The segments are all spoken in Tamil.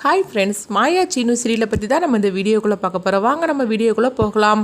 ஹாய் ஃப்ரெண்ட்ஸ், மாயா சீனு சீரியலை பற்றி தான் நம்ம இந்த வீடியோக்குள்ளே பார்க்க போகிறோம். வாங்க நம்ம வீடியோக்குள்ளே போகலாம்.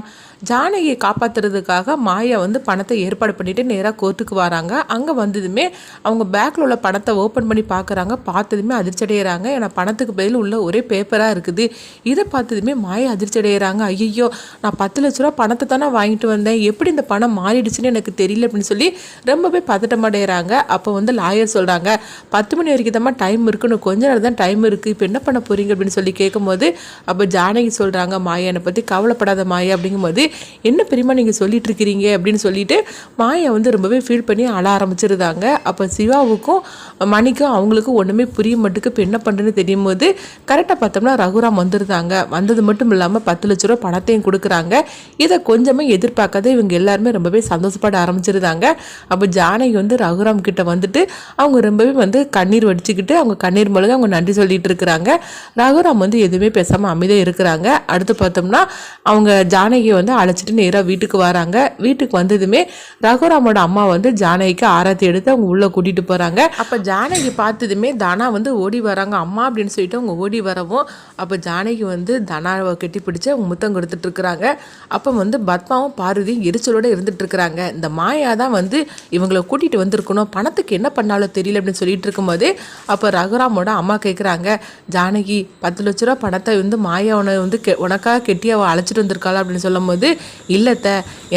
ஜானகியை காப்பாற்றுறதுக்காக மாயா பணத்தை ஏற்பாடு பண்ணிவிட்டு நேராக கோர்ட்டுக்கு வராங்க. அங்கே வந்ததுமே அவங்க பேக்கில் உள்ள பணத்தை ஓப்பன் பண்ணி பார்க்குறாங்க. பார்த்ததுமே அதிர்ச்சி அடைகிறாங்க. ஏன்னா பணத்துக்கு பதில் உள்ள ஒரே பேப்பராக இருக்குது. இதை பார்த்ததுமே மாயா அதிர்ச்சி அடைகிறாங்க. ஐயோ, நான் 10 லட்ச ரூபா பணத்தை தானே வாங்கிட்டு வந்தேன், எப்படி இந்த பணம் மாறிடுச்சுன்னு எனக்கு தெரியல அப்படின்னு சொல்லி ரொம்பவே பதட்டமடைகிறாங்க. அப்போ லாயர் சொல்கிறாங்க, 10 மணி வரைக்கும் தான் டைம் இருக்குன்னு, கொஞ்ச நேரம் தான் டைம் இருக்குது, இப்போ என்ன பண்ண போறீங்க அப்படின்னு சொல்லி கேட்கும்போது அப்போ ஜானகி சொல்கிறாங்க, மாயா என்னை பற்றி கவலைப்படாத மாயா அப்படிங்கும்போது, என்ன பெரியமா நீங்கள் சொல்லிட்டு இருக்கிறீங்க அப்படின்னு சொல்லிட்டு மாயா ரொம்பவே ஃபீல் பண்ணி அழ ஆரம்பிச்சிருந்தாங்க. அப்போ சிவாவுக்கும் மணிக்கும் அவங்களுக்கும் ஒன்றுமே புரிய மட்டுக்கு இப்போ என்ன பண்ணுறதுன்னு தெரியும் போது கரெக்டாக பார்த்தோம்னா ரகுராம் வந்துருந்தாங்க. வந்தது மட்டும் இல்லாமல் 10 லட்ச ரூபா பணத்தையும் கொடுக்குறாங்க. இதை கொஞ்சமே எதிர்பார்க்காத இவங்க எல்லாருமே ரொம்பவே சந்தோஷப்பட ஆரம்பிச்சிருந்தாங்க. அப்போ ஜானகி ரகுராம் கிட்ட வந்துட்டு அவங்க ரொம்பவே கண்ணீர் வடிச்சுக்கிட்டு அவங்க கண்ணீர் மூலம் அவங்க நன்றி சொல்லிட்டு இருக்கிறாங்க. ரகுராம் எதுவுமே பேசாமல் அமைதியாக இருக்கிறாங்க. அடுத்து பார்த்தோம்னா அவங்க ஜானகியை அழைச்சிட்டு நேராக வீட்டுக்கு வராங்க. வீட்டுக்கு வந்ததுமே ரகுராமோட அம்மா ஜானகிக்கு ஆராத்தி எடுத்து அவங்க உள்ளே கூட்டிகிட்டு போகிறாங்க. அப்போ ஜானகி பார்த்ததுமே தனா ஓடி வராங்க. அம்மா அப்படின்னு சொல்லிட்டு அவங்க ஓடி வரவும் அப்போ ஜானகி தனாவை கட்டி பிடிச்சி அவங்க முத்தம் கொடுத்துட்டு இருக்கிறாங்க. அப்போ பத்மாவும் பார்வதியும் எரிச்சலோடு இருந்துட்டு இருக்கிறாங்க. இந்த மாயா தான் இவங்களை கூட்டிகிட்டு வந்திருக்கணும், பணத்துக்கு என்ன பண்ணாலும் தெரியல அப்படின்னு சொல்லிட்டு இருக்கும்போது அப்போ ரகுராமோட அம்மா கேட்குறாங்க, ஜானகி 10 லட்ச ரூபா பணத்தை மாயா உனக்காக கெட்டி அவள் அழைச்சிட்டு வந்திருக்காளா அப்படின்னு சொல்லும் போது, இல்லத்த,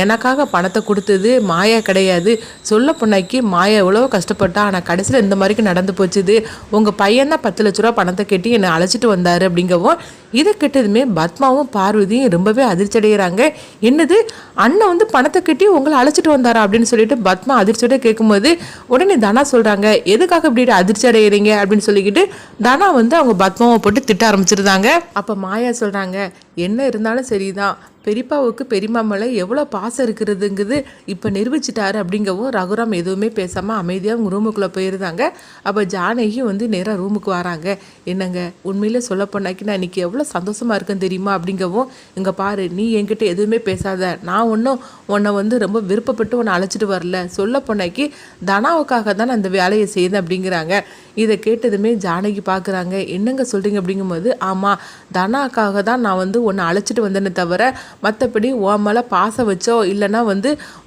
எனக்காக பணத்தை கொடுத்தது மாயா கிடையாது, சொல்ல பொண்ணாக்கி மாயா எவ்வளோ கஷ்டப்பட்டா, ஆனால் கடைசியில் இந்த மாதிரிக்கு நடந்து போச்சுது, உங்கள் பையன் தான் 10 லட்ச ரூபா பணத்தை கட்டி என்னை அழைச்சிட்டு வந்தார் அப்படிங்கவும் இதை கெட்டதுமே பத்மாவும் பார்வதியும் ரொம்பவே அதிர்ச்சி அடைகிறாங்க. என்னது, அண்ணன் பணத்தை கட்டி உங்களை அழைச்சிட்டு வந்தாரா அப்படின்னு சொல்லிட்டு பத்மா அதிர்ச்சியோட கேட்கும்போது உடனே தனா சொல்கிறாங்க, எதுக்காக இப்படி அதிர்ச்சி அடைகிறீங்க அப்படின்னு சொல்லிக்கிட்டு தனா அவங்க பத்மாவை போட்டு திட்ட ஆரம்பிச்சிருந்தாங்க. அப்போ மாயா சொல்கிறாங்க, என்ன இருந்தாலும் சரிதான், பெரியப்பாவுக்கு பெரியம்மா மேலே எவ்வளோ பாசம் இருக்கிறதுங்கிறது இப்போ நிரூபிச்சிட்டாரு அப்படிங்கவும் ரகுராம் எதுவுமே பேசாமல் அமைதியாக அவங்க ரூமுக்குள்ளே போயிருந்தாங்க. அப்போ ஜானகி நேராக ரூமுக்கு வராங்க. என்னங்க, உண்மையிலே சொல்ல போனாக்கி நான் இன்றைக்கி எவ்வளோ சந்தோஷமாக இருக்கேன்னு தெரியுமா அப்படிங்கவும், இங்கே பாரு, நீ என்கிட்ட எதுவுமே பேசாத, நான் ஒன்றும் உன்னை ரொம்ப விருப்பப்பட்டு உன்னை அழைச்சிட்டு வரல, சொல்ல போனாக்கி தனாவுக்காக தான் நான் அந்த வேலையை செய்தேன் அப்படிங்கிறாங்க. இதை கேட்டதுமே ஜானகி பார்க்குறாங்க, என்னங்க சொல்கிறீங்க அப்படிங்கும்போது, ஆமாம், தனாக்காக தான் நான் உன்னை அழைச்சிட்டு வந்தேன்னு தவிர மற்றபடி உன் மேலே பாசம் வச்சோ இல்லைன்னா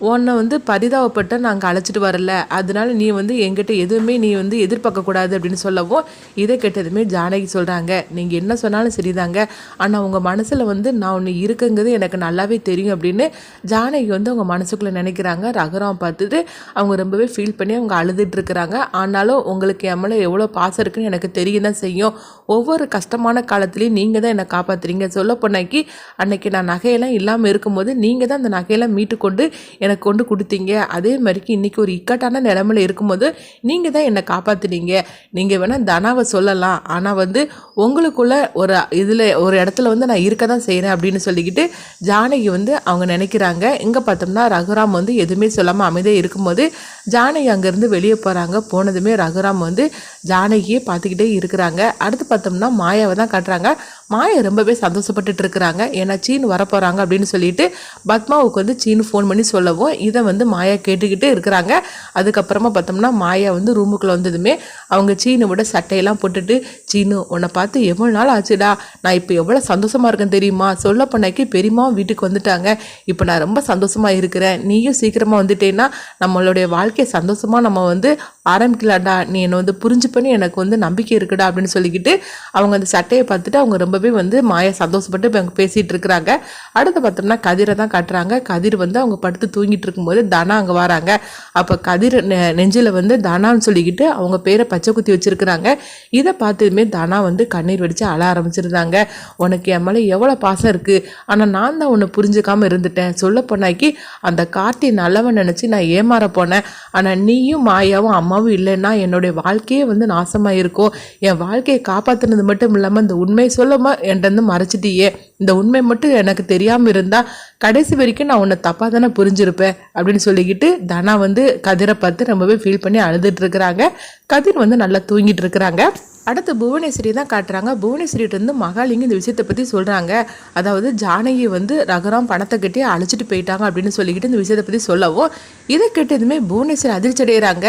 உன்னை பரிதாபப்பட்ட நாங்கள் அழைச்சிட்டு வரல, அதனால நீ என்கிட்ட எதுவுமே நீ எதிர்பார்க்கக்கூடாது அப்படின்னு சொல்லவும் இதை கேட்டதுமே ஜானகி சொல்கிறாங்க, நீங்கள் என்ன சொன்னாலும் சரிதாங்க, ஆனால் உங்கள் மனசில் நான் ஒன்று இருக்குங்கிறது எனக்கு நல்லாவே தெரியும் அப்படின்னு ஜானகி அவங்க மனசுக்குள்ளே நினைக்கிறாங்க. ரகுராம் பார்த்துட்டு அவங்க ரொம்பவே ஃபீல் பண்ணி அவங்க அழுதுட்டு இருக்கிறாங்க. ஆனாலும் உங்களுக்கு என் மேலே எவ்வளோ பாசம் இருக்குன்னு எனக்கு தெரிய தான் செய்யும், ஒவ்வொரு கஷ்டமான காலத்துலேயும் நீங்கள் தான் என்னை காப்பாற்றுறீங்க, சொல்ல போனாக்கி அன்னைக்கு நான் நகையெல்லாம் இல்லாமல் இருக்கும்போது நீங்கள் தான் அந்த நகையெல்லாம் மீட்டு கொண்டு எனக்கு கொண்டு கொடுத்தீங்க, அதே மாதிரிக்கு இன்றைக்கி ஒரு இக்கட்டான நிலைமையில் இருக்கும்போது நீங்கள் தான் என்னை காப்பாற்றுனீங்க, நீங்கள் வேணால் தனாவை சொல்லலாம், ஆனால் உங்களுக்குள்ள ஒரு இடத்துல நான் இருக்க தான் செய்கிறேன் அப்படின்னு சொல்லிக்கிட்டு ஜானகி அவங்க நினைக்கிறாங்க. இங்கே பார்த்தோம்னா ரகுராம் எதுவுமே சொல்லாமல் அமைதியாக இருக்கும்போது ஜானகி அங்கேருந்து வெளியே போகிறாங்க. போனதுமே ரகுராம் ஜானகியை பார்த்துக்கிட்டே இருக்கிறாங்க. அடுத்து பார்த்தோம்னா மாயாவை தான் காட்டுறாங்க. மாயா ரொம்பவே சந்தோஷப்பட்டுட்டு இருக்கிறாங்க. ஏன்னா சீனு வரப்போகிறாங்க அப்படின்னு சொல்லிட்டு பத்மாவுக்கு சீனு ஃபோன் பண்ணி சொல்லவும் இதை மாயா கேட்டுக்கிட்டு இருக்கிறாங்க. அதுக்கப்புறமா பார்த்தோம்னா மாயா ரூமுக்குள்ளே வந்ததுமே அவங்க சீனுவோட சட்டையெல்லாம் போட்டுட்டு, சீனு, உன்னை பார்த்து எவ்வளோ நாள் ஆச்சுடா, நான் இப்போ எவ்வளோ சந்தோஷமாக இருக்கேன் தெரியுமா, சொல்ல பண்ணாக்கி பெரியம்மாவும் வீட்டுக்கு வந்துட்டாங்க, இப்போ நான் ரொம்ப சந்தோஷமாக இருக்கிறேன், நீயும் சீக்கிரமாக வந்துட்டேன்னா நம்மளுடைய வாழ்க்கையை சந்தோஷமாக நம்ம ஆரம்பிக்கலாம்டா, நீ என்னை புரிஞ்சு பண்ணி எனக்கு நம்பிக்கை இருக்குடா அப்படின்னு சொல்லிக்கிட்டு அவங்க அந்த சட்டையை பார்த்துட்டு அவங்க ரொம்பவே மாயா சந்தோஷப்பட்டு இப்போ அவங்க பேசிகிட்டு இருக்கிறாங்க. அடுத்து பார்த்தோம்னா கதிரை தான் காட்டுறாங்க. கதிர் அவங்க படுத்து தூங்கிட்டு இருக்கும்போது தனா அங்கே வராங்க. அப்போ கதிர் நெஞ்சில் தனான்னு சொல்லிக்கிட்டு அவங்க பேரை பச்சை குத்தி வச்சுருக்கிறாங்க. இதை பார்த்ததுமே தனா கண்ணீர் வெடித்து அழ ஆரம்பிச்சிருந்தாங்க. உனக்கு என் மேலே எவ்வளோ பாசம் இருக்குது, ஆனால் நான் தான் உன்னை புரிஞ்சுக்காமல் இருந்துட்டேன், சொல்ல போனாக்கி அந்த கார்த்தி நல்லவன் நினச்சி நான் ஏமாற போனேன், ஆனால் நீயும் மாயாவும் அம்மாவும் இல்லைன்னா என்னுடைய வாழ்க்கையே நாசமாக இருக்கும், என் வாழ்க்கையை காப்பாற்றினது மட்டும் இல்லாமல் இந்த உண்மையை சொல்லாமல் என்கிட்ட மறைச்சிட்டியே, இந்த உண்மை மட்டும் எனக்கு தெரியாமல் இருந்தால் கடைசி வரைக்கும் நான் உன்னை தப்பாக தானே புரிஞ்சிருப்பேன் அப்படின்னு சொல்லிக்கிட்டு தனா கதிரை பார்த்து ரொம்பவே ஃபீல் பண்ணி அழுதுட்டு இருக்கிறாங்க. கதிர் நல்லா தூங்கிட்டு இருக்கிறாங்க. அடுத்து புவனேஸ்வரி தான் காட்டுறாங்க. புவனேஸ்வரிட்டு இருந்து மகாலிங்க இந்த விஷயத்தை பற்றி சொல்கிறாங்க. அதாவது ஜானகி வந்து ரகுராம் பணத்தை கட்டி அழைச்சிட்டு போயிட்டாங்க அப்படின்னு சொல்லிக்கிட்டு இந்த விஷயத்தை பற்றி சொல்லவும் இதை கேட்டதுமே புவனேஸ்வரி அதிர்ச்சி அடைகிறாங்க.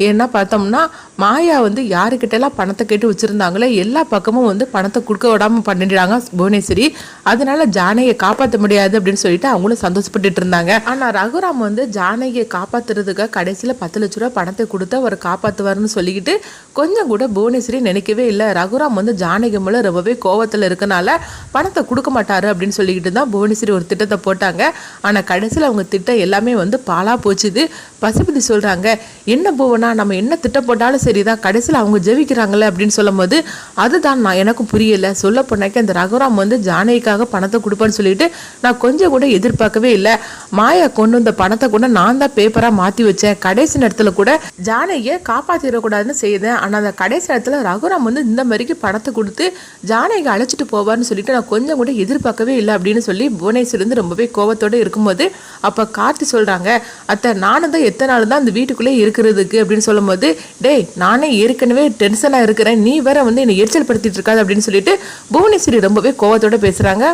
ஏன்னா பார்த்தோம்னா மாயா வந்து யாருக்கிட்டெல்லாம் பணத்தை கேட்டு வச்சுருந்தாங்களோ எல்லா பக்கமும் வந்து பணத்தை கொடுக்க விடாமல் பண்ணிடுறாங்க புவனேஸ்வரி. அதனால ஜானகியை காப்பாற்ற முடியாது அப்படின்னு சொல்லிட்டு அவங்களும் சந்தோஷப்பட்டுட்டு இருந்தாங்க. ஆனால் ரகுராம் வந்து ஜானகியை காப்பாற்றுறதுக்காக கடைசியில் 10 லட்ச ரூபா பணத்தை கொடுத்து அவர் காப்பாற்றுவார்னு சொல்லிக்கிட்டு கொஞ்சம் கூட புவனேஸ்வரி நினைக்கவே இல்லை. ரகுராம் வந்து ஜானகி மேலே ரொம்பவே கோவத்தில் இருக்கனால பணத்தை கொடுக்க மாட்டாரு அப்படின்னு சொல்லிக்கிட்டு தான் புவனேஸ்வரி ஒரு திட்டத்தை போட்டாங்க. ஆனால் கடைசியில் அவங்க திட்டம் எல்லாமே வந்து பாலா போச்சுது. பசுபதி சொல்கிறாங்க, என்ன புவனா நம்ம என்ன திட்டம் போட்டாலும் சரிதான், கடைசியில் அவங்க ஜெயிக்கிறாங்களே அப்படின்னு சொல்லும் போது அதுதான் நான் எனக்கும் புரியலை. சொல்ல போனாக்க இந்த ரகுராம் வந்து ஜானகிக்காக பணத்தை கொடுப்பேன்னு சொல்லிட்டு நான் கொஞ்சம் கூட எதிர்பார்க்கவே இல்லை. மாயா கொண்டு வந்த பணத்தை கூட நான் தான் பேப்பராக மாற்றி வச்சேன். கடைசி நேரத்தில் கூட ஜானகியை காப்பாற்றிடக்கூடாதுன்னு செய்தேன். ஆனால் அந்த கடைசி நேரத்தில் ரகுராம் வந்து இந்த மாதிரிக்கு பணத்தை கொடுத்து ஜானகி அழைச்சிட்டு போவார்னு சொல்லிட்டு நான் கொஞ்சம் கூட எதிர்பார்க்கவே இல்லை அப்படின்னு சொல்லி புவனேஸ்வரி வந்து ரொம்பவே கோவத்தோடு இருக்கும்போது அப்போ கார்த்தி சொல்கிறாங்க, அத்தை நானும் தான் எத்தனை நாள் தான் அந்த வீட்டுக்குள்ளே இருக்கிறதுக்கு அப்படின்னு சொல்லும்போது, டேய் நானே ஏற்கனவே டென்ஷனாக இருக்கிறேன், நீ வேற வந்து என்னை எரிச்சல் படுத்திட்டு இருக்காது அப்படின்னு சொல்லிட்டு புவனேஸ்வரி ரொம்பவே கோவத்தோடு பேசுகிறாங்க.